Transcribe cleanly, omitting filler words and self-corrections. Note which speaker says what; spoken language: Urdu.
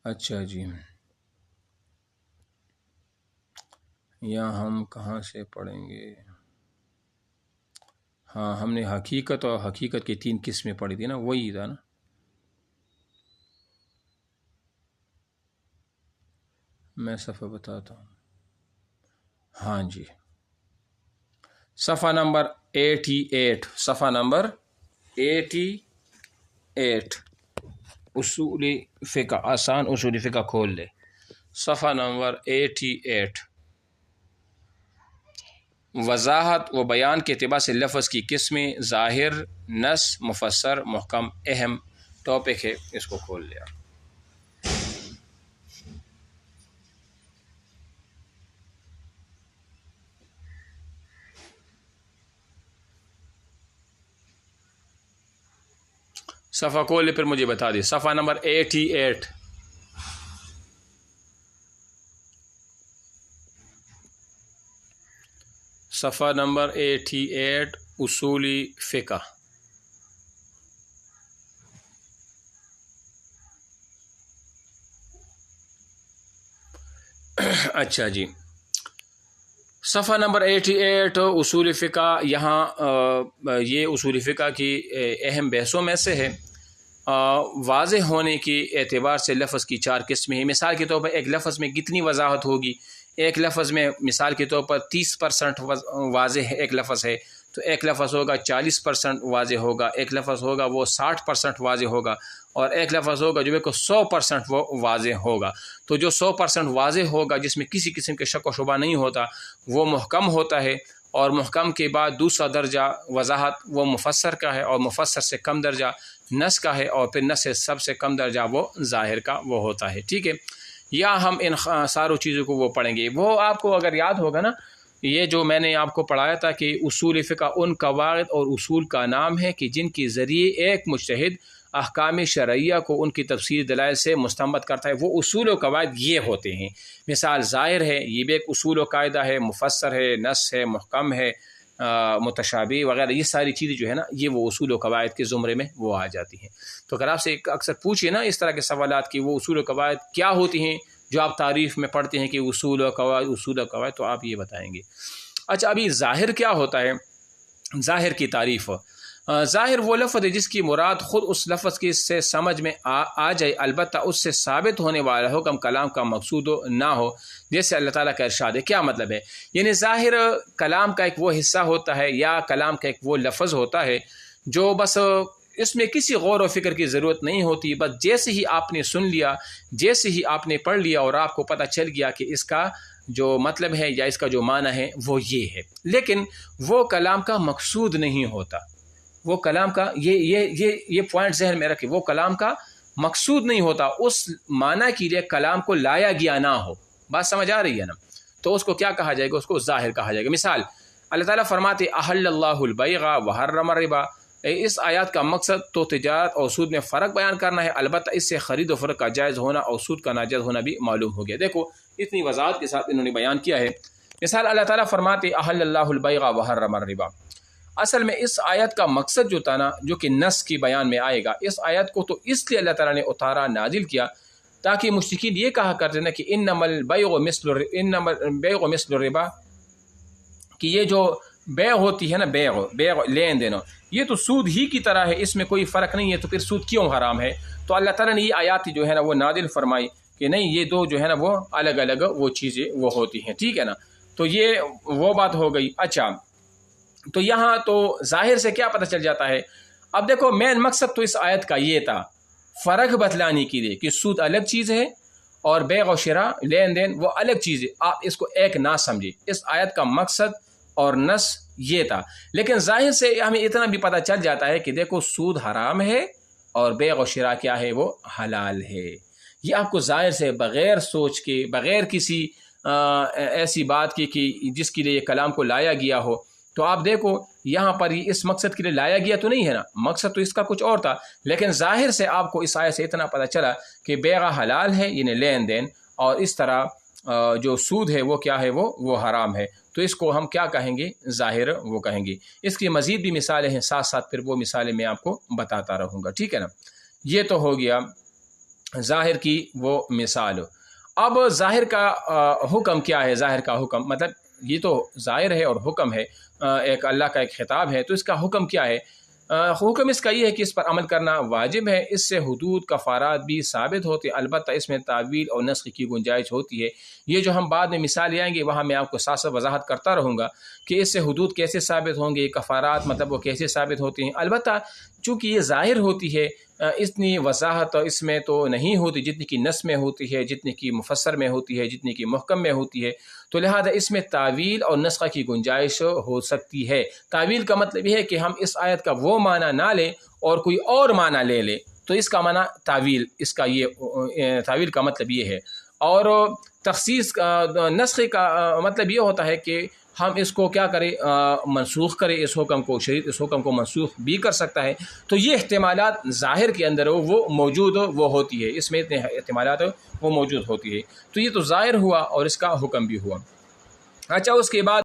Speaker 1: اچھا جی، یہاں ہم کہاں سے پڑھیں گے؟ ہاں، ہم نے حقیقت اور حقیقت کی 3 قسمیں پڑھی تھی نا، وہی تھا نا۔ میں صفحہ بتاتا ہوں، ہاں جی، صفحہ نمبر 88، صفحہ نمبر 88، اصولی فقہ، آسان اصولی فقہ کھول لے، صفحہ نمبر 88۔ وضاحت و بیان کے اعتبار سے لفظ کی قسمیں: ظاہر، نص، مفسر، محکم۔ اہم ٹاپک ہے، اس کو کھول لیا۔ صفحہ کھول لے، پھر مجھے بتا دی، صفحہ نمبر 88۔ صفحہ نمبر 88، اصولی فقہ۔ اچھا جی، صفحہ نمبر 88، اصول فقہ۔ یہاں یہ اصول فقہ کی اہم بحثوں میں سے ہے۔ واضح ہونے کے اعتبار سے لفظ کی 4 قسمیں ہیں۔ مثال کے طور پر ایک لفظ میں کتنی وضاحت ہوگی؟ ایک لفظ میں مثال کے طور پر 30% واضح ایک لفظ ہے، تو ایک لفظ ہوگا 40% واضح ہوگا، ایک لفظ ہوگا وہ 60% واضح ہوگا، اور ایک لفظ ہوگا جو کہ 100% وہ واضح ہوگا۔ تو جو 100% واضح ہوگا، جس میں کسی قسم کے شک و شبہ نہیں ہوتا، وہ محکم ہوتا ہے، اور محکم کے بعد دوسرا درجہ وضاحت وہ مفسر کا ہے، اور مفسر سے کم درجہ نص کا ہے، اور پھر نص سے سب سے کم درجہ وہ ظاہر کا وہ ہوتا ہے۔ ٹھیک ہے، یا ہم ان ساروں چیزوں کو وہ پڑھیں گے۔ وہ آپ کو اگر یاد ہوگا نا، یہ جو میں نے آپ کو پڑھایا تھا کہ اصول فقہ ان قواعد اور اصول کا نام ہے کہ جن کے ذریعے ایک مجتہد احکام شرعیہ کو ان کی تفسیر دلائل سے مستنبط کرتا ہے، وہ اصول و قواعد یہ ہوتے ہیں۔ مثال ظاہر ہے، یہ بھی ایک اصول و قاعدہ ہے، مفسر ہے، نص ہے، محکم ہے، متشابہ وغیرہ، یہ ساری چیزیں جو ہے نا، یہ وہ اصول و قواعد کے زمرے میں وہ آ جاتی ہیں۔ تو اگر آپ سے اکثر پوچھے نا اس طرح کے سوالات کہ وہ اصول و قواعد کیا ہوتی ہیں جو آپ تعریف میں پڑھتے ہیں کہ اصول و قواعد، اصول و قواعد، تو آپ یہ بتائیں گے۔ اچھا، ابھی ظاہر کیا ہوتا ہے؟ ظاہر کی تعریف: ظاہر وہ لفظ ہے جس کی مراد خود اس لفظ کی سے سمجھ میں آ جائے، البتہ اس سے ثابت ہونے والا حکم کلام کا مقصود نہ ہو، جیسے اللہ تعالیٰ کا ارشاد ہے۔ کیا مطلب ہے؟ یعنی ظاہر کلام کا ایک وہ حصہ ہوتا ہے، یا کلام کا ایک وہ لفظ ہوتا ہے جو بس اس میں کسی غور و فکر کی ضرورت نہیں ہوتی، بس جیسے ہی آپ نے سن لیا، جیسے ہی آپ نے پڑھ لیا، اور آپ کو پتہ چل گیا کہ اس کا جو مطلب ہے یا اس کا جو معنی ہے وہ یہ ہے، لیکن وہ کلام کا مقصود نہیں ہوتا۔ وہ کلام کا یہ پوائنٹ ذہن میں رکھے، وہ کلام کا مقصود نہیں ہوتا، اس معنی کے لیے کلام کو لایا گیا نہ ہو۔ بات سمجھ آ رہی ہے نا؟ تو اس کو کیا کہا جائے گا؟ اس کو ظاہر کہا جائے گا۔ مثال، اللہ تعالیٰ فرماتے احل اللہ البیع وحرم الربا۔ اس آیات کا مقصد تو تجارت اور سود میں فرق بیان کرنا ہے، البتہ اس سے خرید و فروخت کا جائز ہونا اور سود کا ناجائز ہونا بھی معلوم ہو گیا۔ دیکھو اتنی وضاحت کے ساتھ انہوں نے بیان کیا ہے۔ مثال، اللہ تعالیٰ فرماتے احل اللہ البیع وحرم الربا۔ اصل میں اس آیت کا مقصد جو تھا نا، جو کہ نص کی بیان میں آئے گا، اس آیت کو تو اس لیے اللہ تعالیٰ نے اتارا، نازل کیا، تاکہ مشرکین یہ کہا کرتے نا کہ انما البیع مثل الربا، کہ یہ جو بیع ہوتی ہے نا، بیع لین دین، یہ تو سود ہی کی طرح ہے، اس میں کوئی فرق نہیں ہے، تو پھر سود کیوں حرام ہے؟ تو اللہ تعالیٰ نے یہ آیات جو ہے نا وہ نازل فرمائی کہ نہیں، یہ دو جو ہے نا وہ الگ الگ وہ چیزیں وہ ہوتی ہیں۔ ٹھیک ہے نا؟ تو یہ وہ بات ہو گئی۔ اچھا، تو یہاں تو ظاہر سے کیا پتہ چل جاتا ہے؟ اب دیکھو، مین مقصد تو اس آیت کا یہ تھا، فرق بتلانے کے لیے کہ سود الگ چیز ہے اور بیع و شراء لین دین وہ الگ چیز ہے، آپ اس کو ایک نہ سمجھے۔ اس آیت کا مقصد اور نص یہ تھا، لیکن ظاہر سے ہمیں اتنا بھی پتہ چل جاتا ہے کہ دیکھو سود حرام ہے اور بیع و شراء کیا ہے؟ وہ حلال ہے۔ یہ آپ کو ظاہر سے بغیر سوچ کے، بغیر کسی ایسی بات کی کہ جس کے لیے یہ کلام کو لایا گیا ہو، تو آپ دیکھو یہاں پر یہ اس مقصد کے لیے لایا گیا تو نہیں ہے نا، مقصد تو اس کا کچھ اور تھا، لیکن ظاہر سے آپ کو اس آیت سے اتنا پتہ چلا کہ بیع حلال ہے، یعنی لین دین، اور اس طرح جو سود ہے وہ کیا ہے؟ وہ حرام ہے۔ تو اس کو ہم کیا کہیں گے؟ ظاہر وہ کہیں گے۔ اس کی مزید بھی مثالیں ہیں، ساتھ ساتھ پھر وہ مثالیں میں آپ کو بتاتا رہوں گا۔ ٹھیک ہے نا؟ یہ تو ہو گیا ظاہر کی وہ مثال. اب ظاہر کا حکم کیا ہے؟ ظاہر کا حکم مطلب یہ تو ظاہر ہے اور حکم ہے، ایک اللہ کا ایک خطاب ہے، تو اس کا حکم کیا ہے؟ حکم اس کا یہ ہے کہ اس پر عمل کرنا واجب ہے. اس سے حدود کفارات بھی ثابت ہوتے، البتہ اس میں تعویل اور نسخ کی گنجائش ہوتی ہے. یہ جو ہم بعد میں مثال آئیں گے وہاں میں آپ کو ساتھ ساتھ وضاحت کرتا رہوں گا کہ اس سے حدود کیسے ثابت ہوں گے، کفارات مطلب وہ کیسے ثابت ہوتے ہیں. البتہ چونکہ یہ ظاہر ہوتی ہے، اتنی وضاحت اس میں تو نہیں ہوتی جتنی کہ نص میں ہوتی ہے، جتنی کہ مفسر میں ہوتی ہے، جتنی کہ محکم میں ہوتی ہے. تو لہذا اس میں تعویل اور نسخ کی گنجائش ہو سکتی ہے. تعویل کا مطلب یہ ہے کہ ہم اس آیت کا وہ معنی نہ لیں اور کوئی اور معنی لے لیں، تو اس کا معنی تعویل، اس کا یہ تعویل کا مطلب یہ ہے. اور تخصیص نسخ کا مطلب یہ ہوتا ہے کہ ہم اس کو کیا کریں، منسوخ کریں اس حکم کو. شریعت اس حکم کو منسوخ بھی کر سکتا ہے. تو یہ احتمالات ظاہر کے اندر وہ موجود وہ ہوتی ہے، اس میں اتنے احتمالات وہ موجود ہوتی ہے. تو یہ تو ظاہر ہوا اور اس کا حکم بھی ہوا. اچھا، اس کے بعد